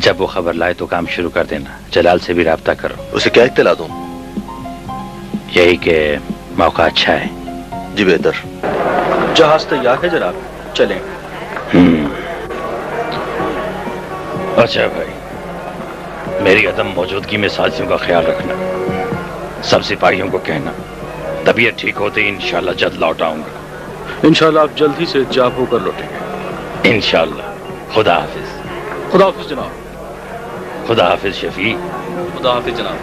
जब वो खबर लाए तो काम शुरू कर देना। जलाल से भी राब्ता करो। उसे क्या इत्तला दूं? यही कि मौका अच्छा है। जी बेहतर। जहाज तैयार है जनाब, चलें। अच्छा भाई, मेरी अदम मौजूदगी में साथियों का ख्याल रखना। सब सिपाहियों को कहना तबीयत ठीक होते ही इंशाल्लाह जल्द लौट आऊंगा। इंशाल्लाह आप जल्द ही से जाग होकर लौटेंगे। इंशाल्लाह। खुदा हाफिज। खुदा हाफिज जनाब। खुदा हाफिज शफी। खुदा हाफिज जनाब।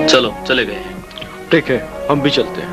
चलो चले गए। ठीक है, हम भी चलते हैं।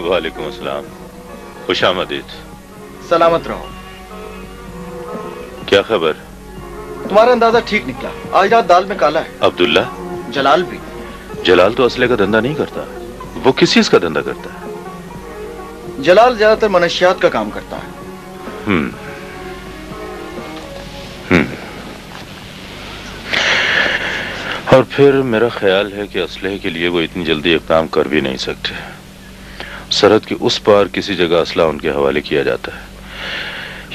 वालेकुम अस्सलाम। खुशामदीद। सलामत रहो। क्या खबर? तुम्हारा अंदाजा ठीक निकला। आज रात दाल में काला है। अब्दुल्ला? जलाल भी। जलाल तो असले का धंधा नहीं करता, वो किस चीज का धंधा करता है? जलाल ज्यादातर मनशियात का काम करता है। और फिर मेरा ख्याल है कि असलहे के लिए वो इतनी जल्दी इक़दाम कर भी नहीं सकते। सरहद के उस पार किसी जगह असला उनके हवाले किया जाता है।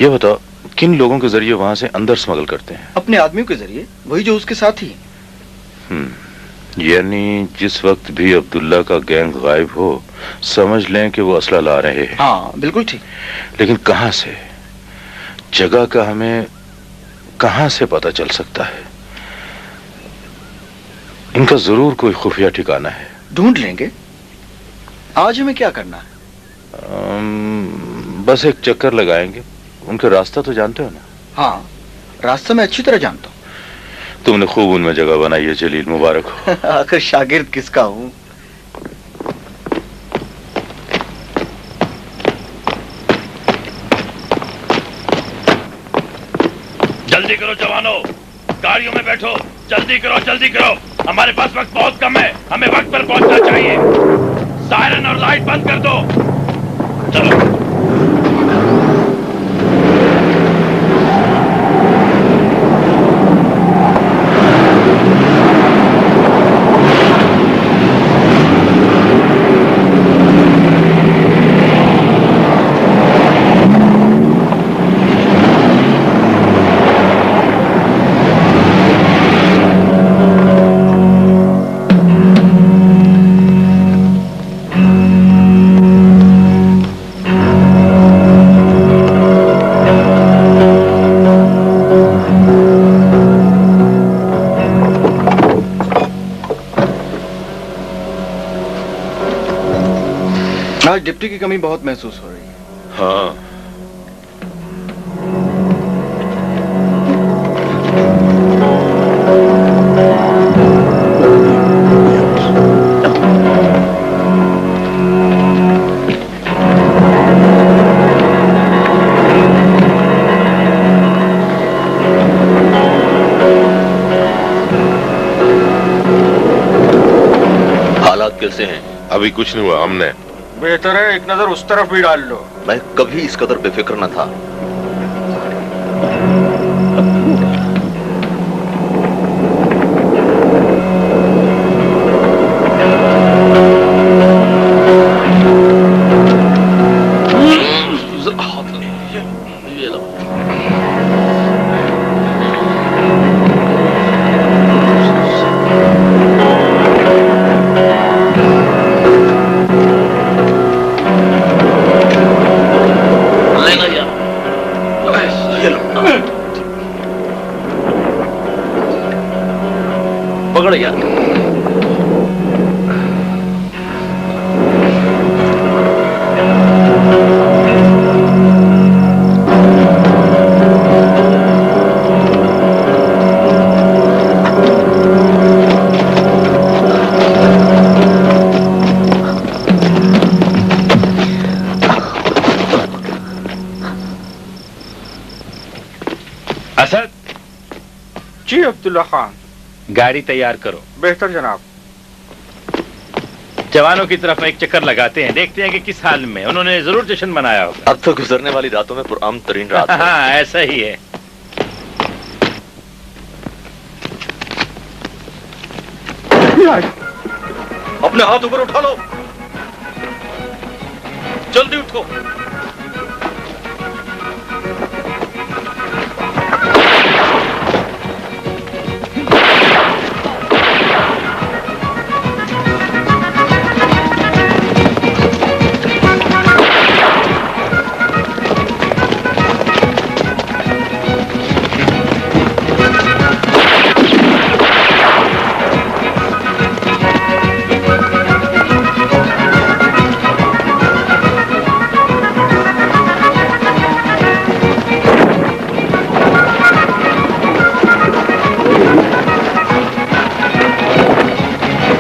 ये बताओ, किन लोगों के जरिए वहां से अंदर स्मगल करते हैं? अपने आदमियों के जरिए, वही जो उसके साथ ही। यानी जिस वक्त भी अब्दुल्ला का गैंग गायब हो, समझ लें कि वो असला ला रहे हैं। हाँ बिल्कुल ठीक। लेकिन कहां से? जगह का हमें कहां से पता चल सकता है? इनका जरूर कोई खुफिया ठिकाना है। ढूंढ लेंगे। आज हमें क्या करना है? बस एक चक्कर लगाएंगे। उनका रास्ता तो जानते हो ना? हाँ, रास्ता मैं अच्छी तरह जानता हूँ। तुमने खूब उनमें जगह बनाई है जलील, मुबारक हो। आखिर शागिर्द किसका हूँ। जल्दी करो जवानों, गाड़ियों में बैठो। जल्दी करो, जल्दी करो। हमारे पास वक्त बहुत कम है, हमें वक्त पर पहुंचना चाहिए। सायरन और लाइट बंद कर दो। चलो। आज डिप्टी की कमी बहुत महसूस हो रही है। हाँ, हालात कैसे हैं? अभी कुछ नहीं हुआ। हमने बेहतर है एक नजर उस तरफ भी डाल लो। मैं कभी इस कदर बेफिक्र न था। तैयार। असद। जी अब्दुल्ला खान। गाड़ी तैयार करो। बेहतर जनाब। जवानों की तरफ एक चक्कर लगाते हैं, देखते हैं कि किस हाल में उन्होंने जरूर जश्न मनाया होगा। अब तो गुजरने वाली रातों में पुरअमन तरीन रात है। हाँ, ऐसा ही है। अपने हाथ ऊपर उठा लो, जल्दी उठो।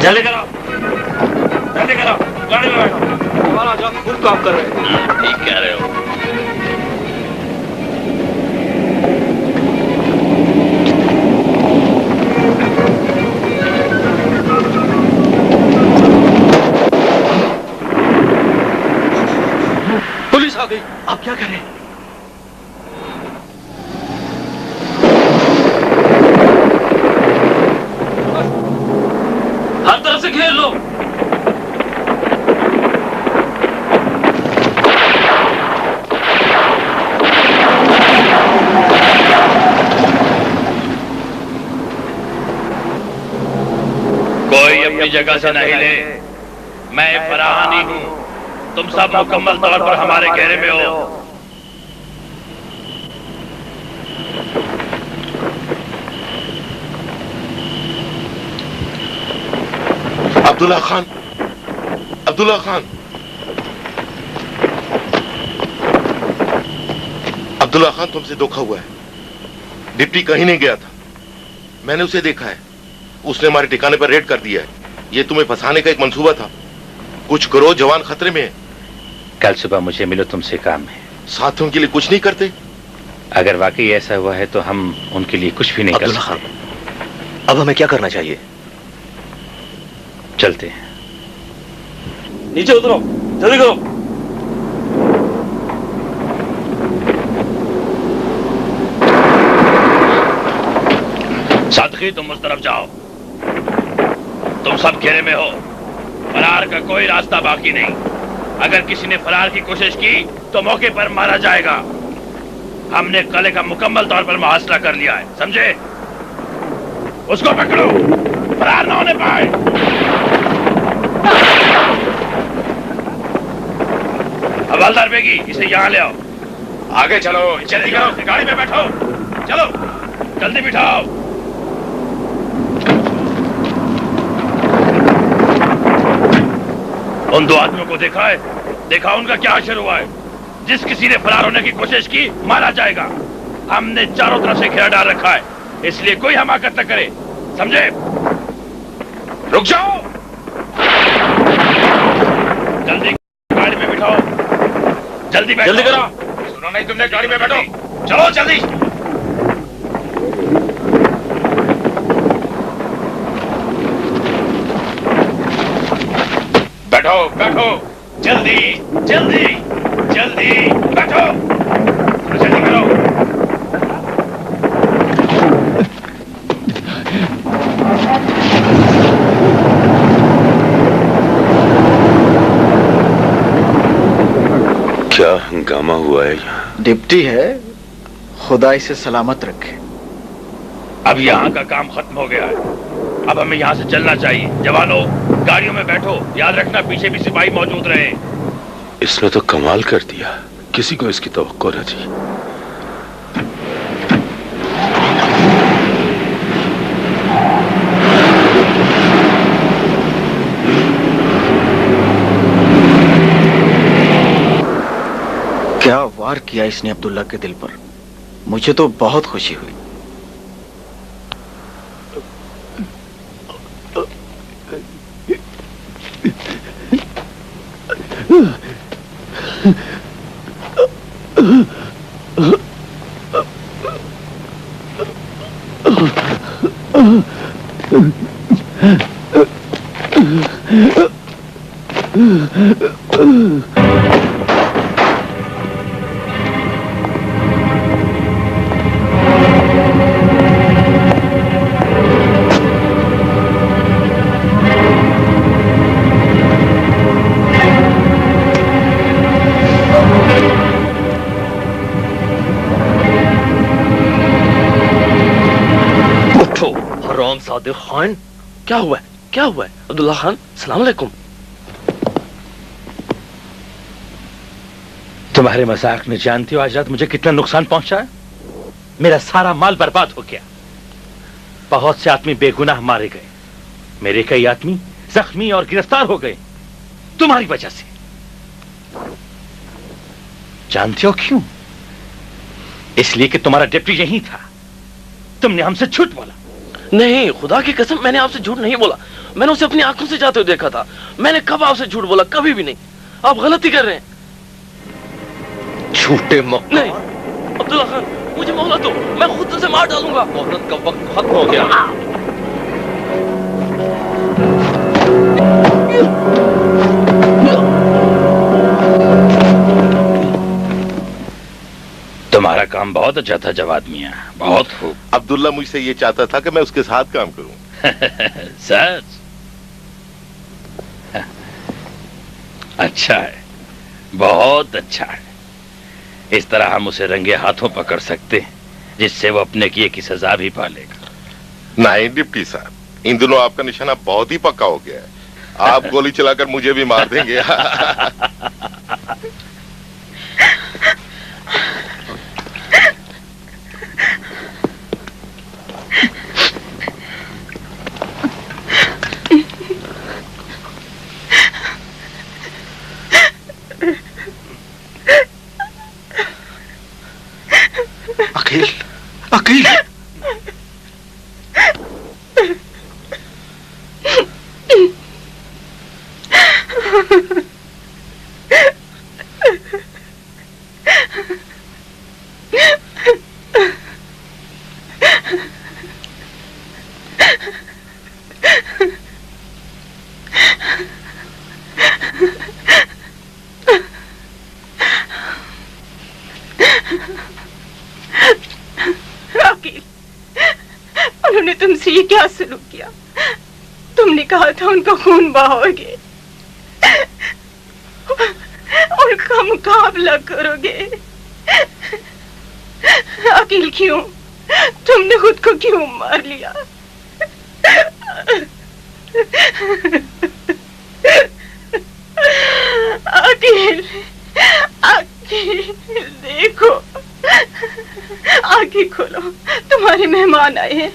जल्दी करो, जल्दी करो, गाड़ी में बैठो। हमारा जवान खूब काम कर रहे हैं। ठीक कह रहे हो। पुलिस आ गई, अब क्या करें? हर तरफ से घेर लो। कोई अपनी जगह से नहीं ले। मैं फराहानी हूँ, तुम सब मुकम्मल तौर पर हमारे घेरे में हो। अब्दुल्ला खान, अब्दुल्ला खान, अब्दुल्ला खान, तुमसे धोखा हुआ है। डिप्टी कहीं नहीं गया था, मैंने उसे देखा है। उसने हमारे ठिकाने पर रेड कर दिया है। ये तुम्हें फंसाने का एक मंसूबा था। कुछ करो, जवान खतरे में है। कल सुबह मुझे मिलो, तुमसे काम है। साथियों के लिए कुछ नहीं करते? अगर वाकई ऐसा हुआ है तो हम उनके लिए कुछ भी नहीं कर अब्दुल्ला सकते। खान, अब हमें क्या करना चाहिए? चलते हैं। नीचे उतरो, जल्दी करो। सादकी, तुम उस तरफ जाओ। तुम सब घेरे में हो, फरार का कोई रास्ता बाकी नहीं। अगर किसी ने फरार की कोशिश की तो मौके पर मारा जाएगा। हमने कले का मुकम्मल तौर पर मुहासरा कर लिया है, समझे? उसको पकड़ो, फरार ना होने पाए। हवलदार बेगी, इसे यहाँ ले आओ। आगे चलो, जल्दी करो, गाड़ी में बैठो। चलो, जल्दी बिठाओ। उन दो आदमियों को देखा है? देखा उनका क्या असर हुआ है? जिस किसी ने फरार होने की कोशिश की, मारा जाएगा। हमने चारों तरफ से घेरा डाल रखा है, इसलिए कोई हमाकत न करे, समझे? रुक जाओ, जल्दी गाड़ी में बिठाओ। जल्दी बैठो। जल्दी करो। सुनो नहीं तुमने, गाड़ी में बैठो। चलो जल्दी। बैठो बैठो, जल्दी जल्दी जल्दी बैठो, जल्दी करो। क्या हंगामा हुआ है यहाँ? डिप्टी है, खुदा इसे सलामत रखे। अब यहाँ का काम खत्म हो गया है, अब हमें यहाँ से चलना चाहिए। जवानों, गाड़ियों में बैठो। याद रखना, पीछे भी सिपाही मौजूद रहे। इसने तो कमाल कर दिया, किसी को इसकी तवक्को न थी। क्या वार किया इसने अब्दुल्ला के दिल पर। मुझे तो बहुत खुशी हुई। सादिक खान, क्या हुआ है? क्या हुआ है? अब्दुल्ला खान, सलाम अलैकुम। तुम्हारे मजाक में जानती हो आज रात मुझे कितना नुकसान पहुंचा है? मेरा सारा माल बर्बाद हो गया। बहुत से आदमी बेगुनाह मारे गए, मेरे कई आदमी जख्मी और गिरफ्तार हो गए तुम्हारी वजह से। जानते हो क्यों? इसलिए कि तुम्हारा डिप्टी यही था। तुमने हमसे झूठ बोला। नहीं, खुदा की कसम, मैंने आपसे झूठ नहीं बोला। मैंने उसे अपनी आंखों से जाते हुए देखा था। मैंने कब आपसे झूठ बोला? कभी भी नहीं। आप गलती कर रहे हैं। झूठे नहीं अब्दुल्ला खान, मुझे मोहलत दो, मैं खुद उसे मार डालूंगा। मोहलत का वक्त खत्म हो गया। तुम्हारा काम बहुत अच्छा था जवाद मियां, बहुत खूब। अब्दुल्ला मुझसे ये चाहता था कि मैं उसके साथ काम करूं। सच? अच्छा है, बहुत अच्छा है। इस तरह हम उसे रंगे हाथों पकड़ सकते हैं, जिससे वो अपने किए की सजा भी पालेगा। नहीं डिप्टी साहब, इन दिनों आपका निशाना बहुत ही पक्का हो गया है। आप गोली चलाकर मुझे भी मार देंगे। अकील, अकील, उन्होंने तुमसे ये क्या सलूक किया? तुमने कहा था उनका खून बहाओगे, उनका मुकाबला करोगे। अकील क्यों? तुमने खुद को क्यों मार लिया? अकील, अकील, देखो, आंखें खोलो, तुम्हारे मेहमान आए हैं।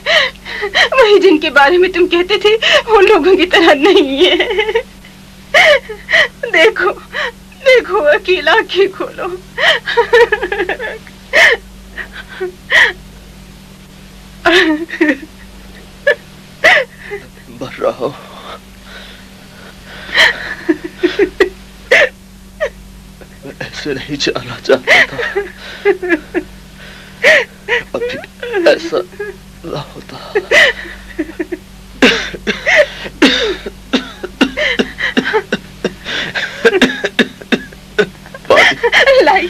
वही जिनके बारे में तुम कहते थे उन लोगों की तरह नहीं है। देखो, देखो अकील, आंखें खोलो। मर रहा हूं। मैं ऐसे नहीं जाना चाहता था, अभी ऐसा ना होता। लाई,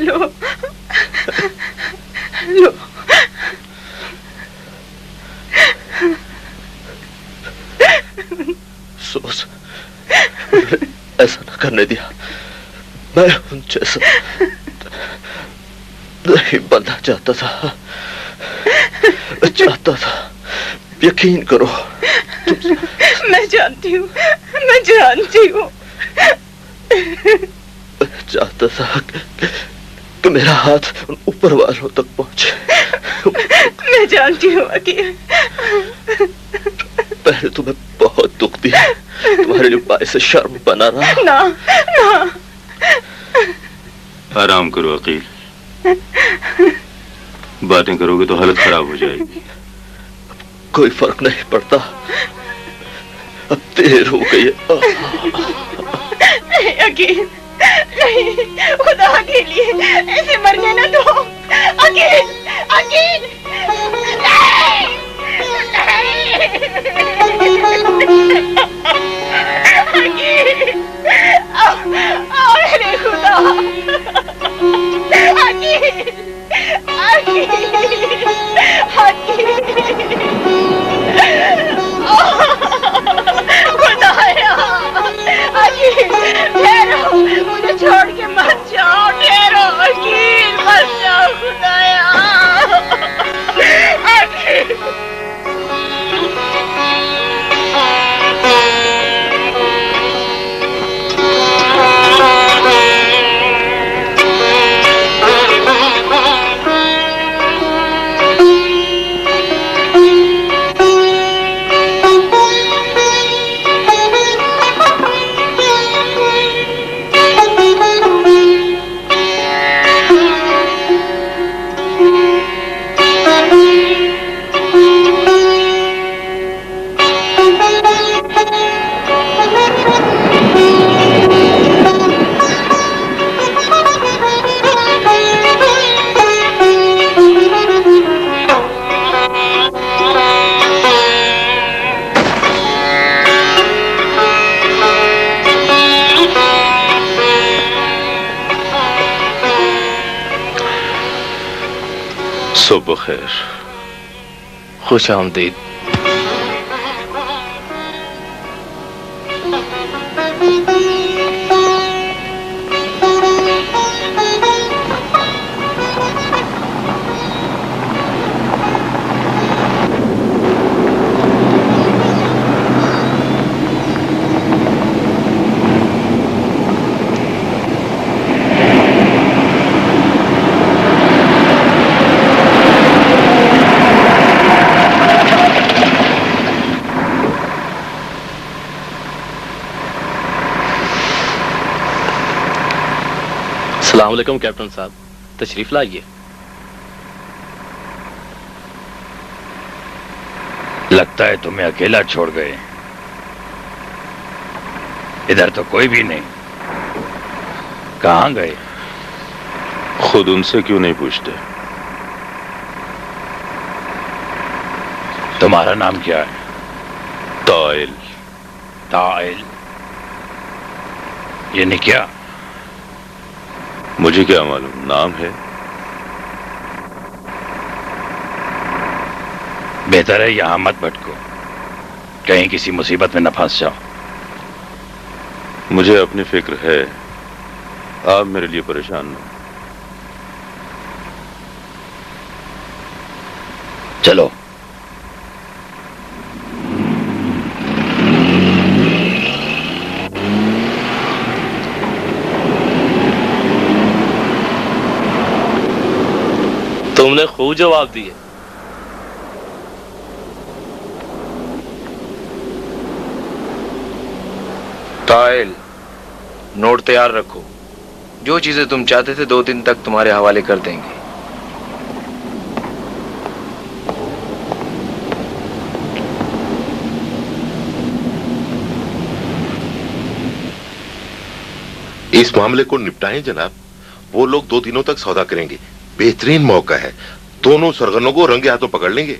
लो, लो। सोच, ऐसा न करने दिया। मैं उन जैसा नहीं बनना चाहता था। चाहता था, यकीन करो। मैं जानती हूँ, मैं जानती हूँ। चाहता था कि मेरा हाथ उन ऊपर वालों तक पहुंचे। मैं जानती हूँ अकील। पहले तुम्हें बहुत दुख दिया, तुम्हारे लिए बायसे शर्म बना रहा। ना ना, आराम करो अकील, बातें करोगे तो हालत खराब हो जाएगी। कोई फर्क नहीं पड़ता, अब देर हो गई है। अकील नहीं, खुदा के लिए ऐसे मरने ना दो। अकील, अकील अरे खुदा, अकील, अकील, खुदाया, अकील ठहरो, मुझे छोड़ के मत जाओ, ठहरो अकील, मत जाओ खुदाया, अकील। सुबह खैर। खुश आमदीद। अस्सलामुअलैकुम कैप्टन साहब, तशरीफ लाइए। लगता है तुम्हें अकेला छोड़ गए, इधर तो कोई भी नहीं। कहां गए? खुद उनसे क्यों नहीं पूछते? तुम्हारा नाम क्या है? ताइल। ताइल? यानी क्या? मुझे क्या मालूम, नाम है। बेहतर है यहां मत भटको, कहीं किसी मुसीबत में न फंस जाओ। मुझे अपनी फिक्र है, आप मेरे लिए परेशान न हो। चलो। तुमने खूब जवाब दिए। ताइल, नोट तैयार रखो। जो चीजें तुम चाहते थे 2 दिन तक तुम्हारे हवाले कर देंगे। इस मामले को निपटाएं जनाब। वो लोग 2 दिनों तक सौदा करेंगे। बेहतरीन मौका है, दोनों सरगनों को रंगे हाथों पकड़ लेंगे।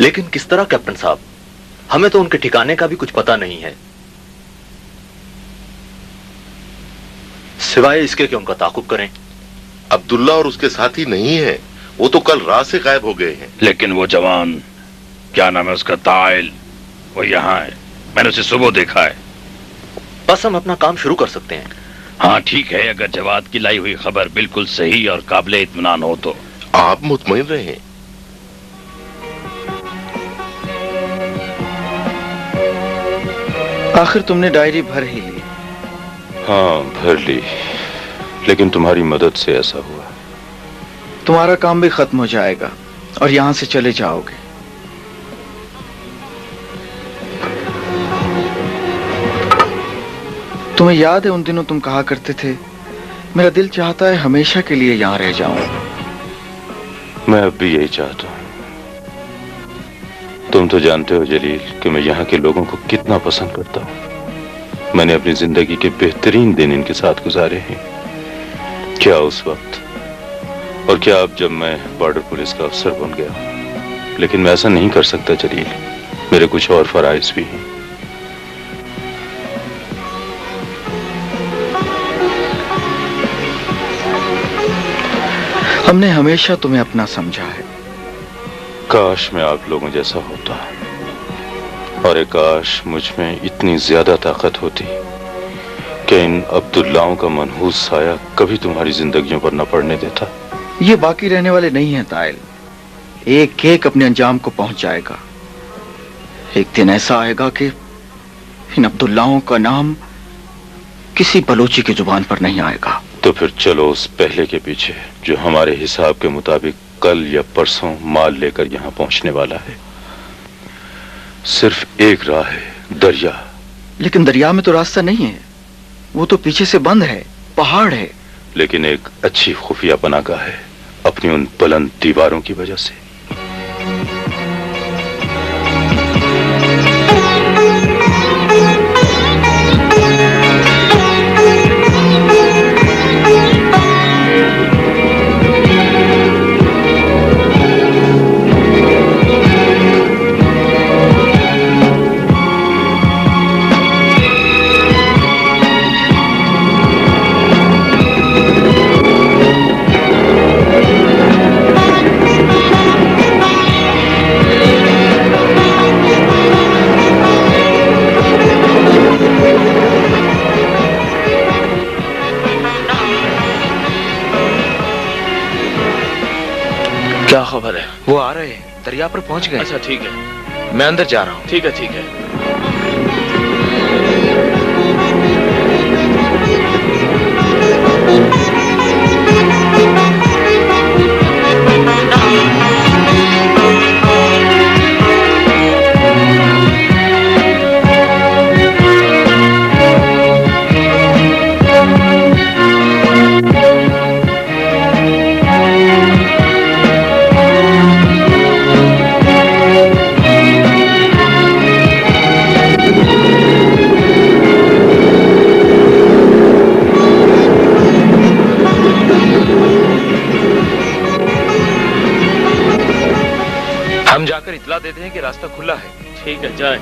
लेकिन किस तरह कैप्टन साहब? हमें तो उनके ठिकाने का भी कुछ पता नहीं है, सिवाय इसके कि उनका ताकुब करें। अब्दुल्ला और उसके साथी नहीं है, वो तो कल रात से गायब हो गए हैं। लेकिन वो जवान, क्या नाम है उसका, ताइल, वो यहाँ है। मैंने उसे सुबह देखा है। बस हम अपना काम शुरू कर सकते हैं। हाँ ठीक है, अगर जवाद की लाई हुई खबर बिल्कुल सही और काबिल इत्मीनान हो तो। आप मुतमईन रहें। आखिर तुमने डायरी भर ही ली। हाँ भर ली, लेकिन तुम्हारी मदद से ऐसा हुआ। तुम्हारा काम भी खत्म हो जाएगा और यहां से चले जाओगे। तुम्हें याद है उन दिनों तुम कहा करते थे, मेरा दिल चाहता है हमेशा के लिए यहां रह जाऊं। मैं अब भी यही चाहता हूं। तुम तो जानते हो जलील कि मैं यहाँ के लोगों को कितना पसंद करता हूं। मैंने अपनी जिंदगी के बेहतरीन दिन इनके साथ गुजारे हैं। क्या उस वक्त और क्या अब जब मैं बॉर्डर पुलिस का अफसर बन गया। लेकिन मैं ऐसा नहीं कर सकता जलील, मेरे कुछ और फराइज भी हैं। हमने हमेशा तुम्हें अपना समझा है। काश मैं आप लोगों जैसा होता, और एक काश मुझ में इतनी ज्यादा ताकत होती कि इन अब्दुल्लाओं का मनहूस साया कभी तुम्हारी जिंदगियों पर न पड़ने देता। ये बाकी रहने वाले नहीं हैं ताइल, एक एक अपने अंजाम को पहुंच जाएगा। एक दिन ऐसा आएगा कि इन अब्दुल्लाओं का नाम किसी बलोची की जुबान पर नहीं आएगा। तो फिर चलो उस पहले के पीछे जो हमारे हिसाब के मुताबिक कल या परसों माल लेकर यहाँ पहुंचने वाला है। सिर्फ एक राह है, दरिया। लेकिन दरिया में तो रास्ता नहीं है, वो तो पीछे से बंद है, पहाड़ है। लेकिन एक अच्छी खुफिया पनाह है अपनी उन बुलंद दीवारों की वजह से। क्या खबर है? वो आ रहे हैं, दरिया पर पहुंच गए। अच्छा ठीक है, मैं अंदर जा रहा हूँ। ठीक है ठीक है। हम जाकर इतला देते हैं कि रास्ता खुला है। ठीक है, जाए।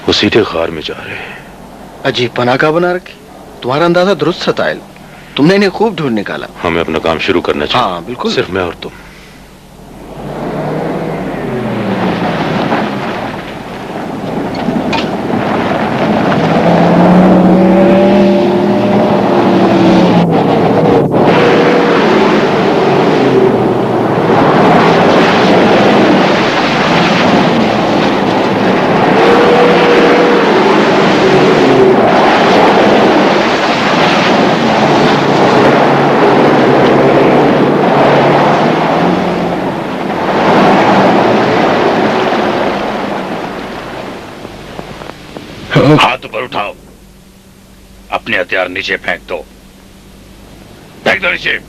वो सीधे गार में जा रहे हैं। अजीब पनाका बना रखी। तुम्हारा अंदाजा दुरुस्त था ताइल, तुमने इन्हें खूब ढूंढ निकाला। हमें अपना काम शुरू करना चाहिए। हाँ बिल्कुल, सिर्फ मैं और तुम। हाथ ऊपर उठाओ, अपने हथियार नीचे फेंक दो, फेंक दो नीचे।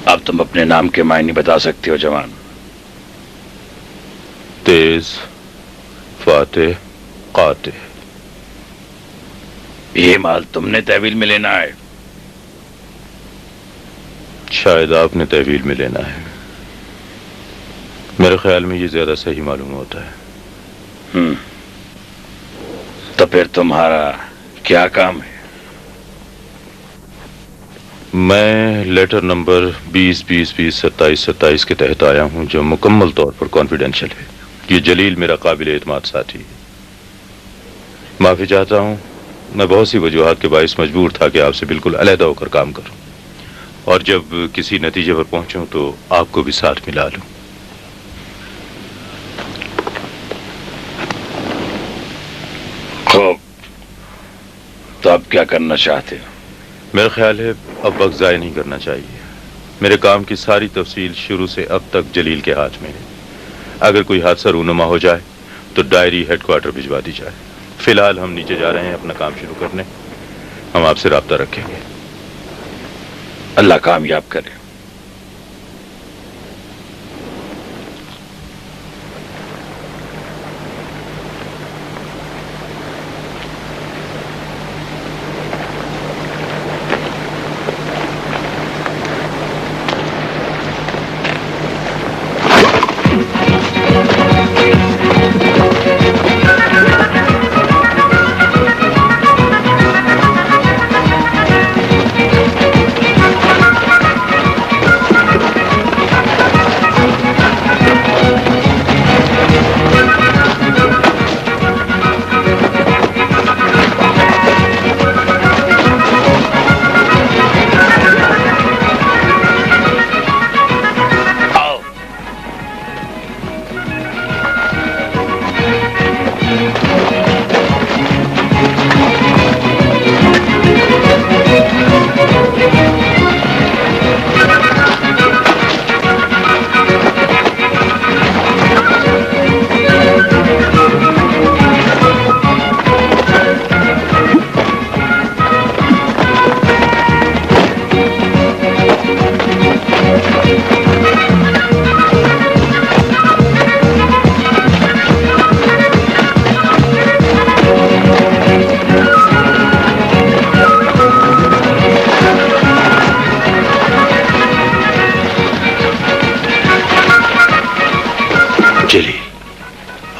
अब तुम अपने नाम के मायने बता सकते हो जवान। तेज, फातेह, कातिल। ये माल तुमने तहवील में लेना है? शायद आपने तहवील में लेना है। मेरे ख्याल में ये ज्यादा सही मालूम होता है। तो फिर तुम्हारा क्या काम है? मैं लेटर नंबर 20-20-20-27-27 के तहत आया हूं, जो मुकम्मल तौर पर कॉन्फिडेंशियल है। ये जलील मेरा काबिल एतमाद साथी है। माफी चाहता हूं, मैं बहुत सी वजूहात के बाइस मजबूर था कि आपसे बिल्कुल अलहदा होकर काम करूं, और जब किसी नतीजे पर पहुंचूं तो आपको भी साथ मिला लूं। खूब, तो अब क्या करना चाहते हो? मेरा ख्याल है अब वक्त ज़ाया नहीं करना चाहिए। मेरे काम की सारी तफसील शुरू से अब तक जलील के हाथ में है। अगर कोई हादसा रूनुमा हो जाए तो डायरी हेडक्वार्टर भिजवा दी जाए। फिलहाल हम नीचे जा रहे हैं अपना काम शुरू करने। हम आपसे राब्ता रखेंगे। अल्लाह कामयाब करे।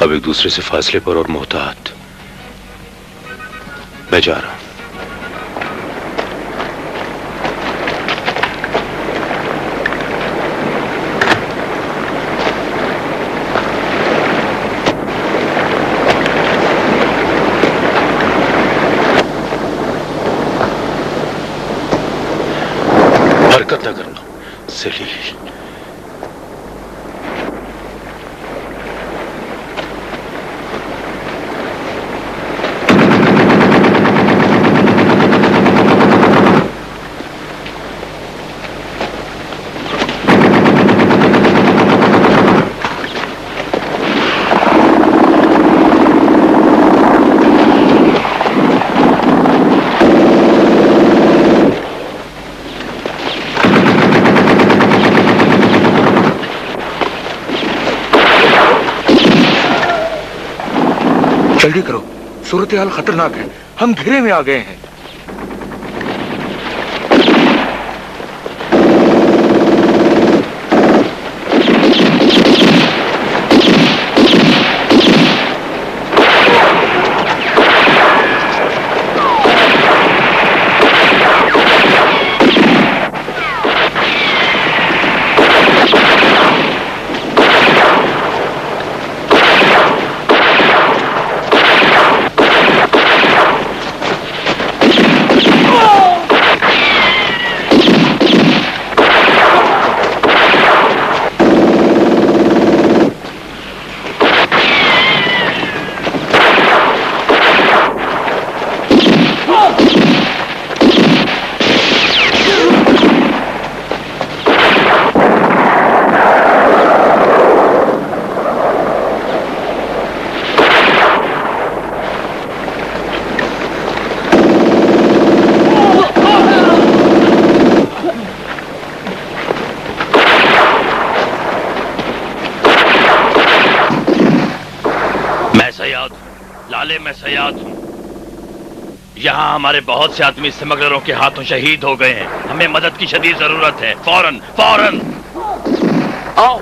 अब एक दूसरे से फासले पर और मोहतात। मैं जा रहा हूं। हरकत न करना जलील। जल्दी करो, सूरत हाल खतरनाक है, हम घेरे में आ गए हैं। सयाद हूँ लाले, मैं सयाद हूँ। यहाँ हमारे बहुत से आदमी स्मगलरों के हाथों शहीद हो गए हैं। हमें मदद की शदीद जरूरत है, फौरन फौरन आओ।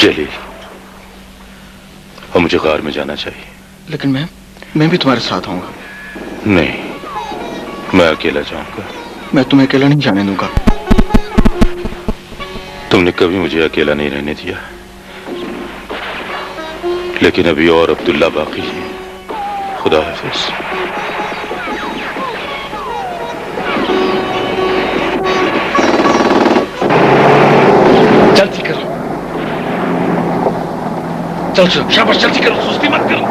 जलील, और मुझे गार में जाना चाहिए। लेकिन मैं भी तुम्हारे साथ आऊंगा। नहीं, मैं अकेला जाऊंगा। मैं तुम्हें अकेला नहीं जाने दूंगा। तुमने कभी मुझे अकेला नहीं रहने दिया, लेकिन अभी और अब्दुल्ला बाकी है। खुदा हाफिज। जल्दी करो, चल चलो, शाबाश, जल्दी करो, सुस्ती मत करो।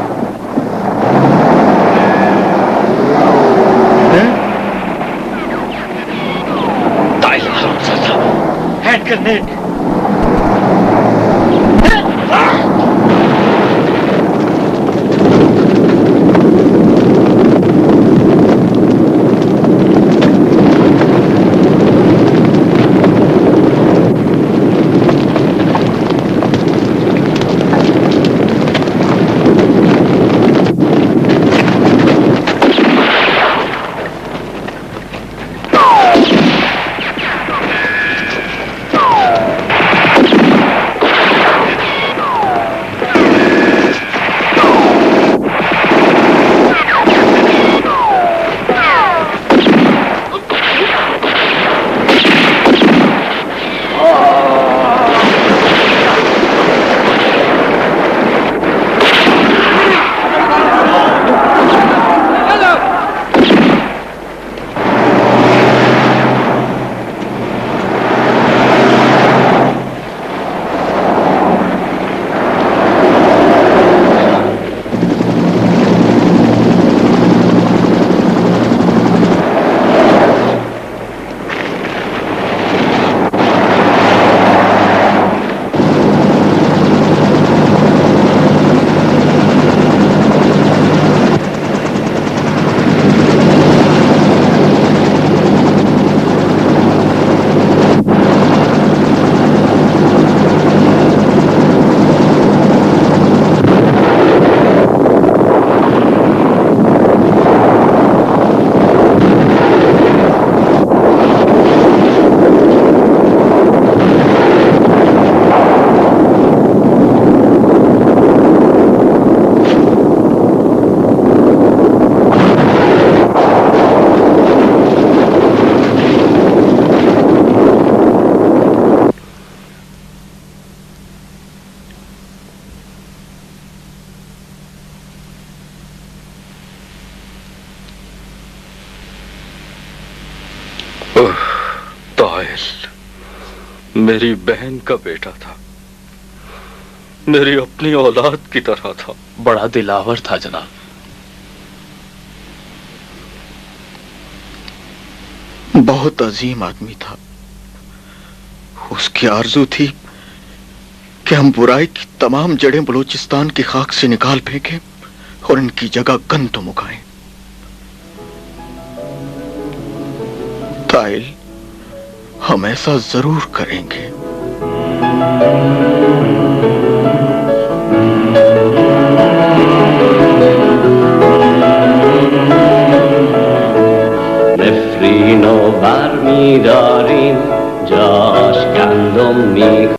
ताइल हरामजादा, हैंड ग्रेनेड। मेरी बहन का बेटा था, मेरी अपनी औलाद की तरह था। बड़ा दिलावर था जनाब। बहुत अजीम आदमी था। उसकी आरज़ू थी कि हम बुराई की तमाम जड़ें बलूचिस्तान की खाक से निकाल फेंकें और इनकी जगह गंदम उगाएं। ताइल, हम ऐसा जरूर करेंगे। bármi darin, just kandom még.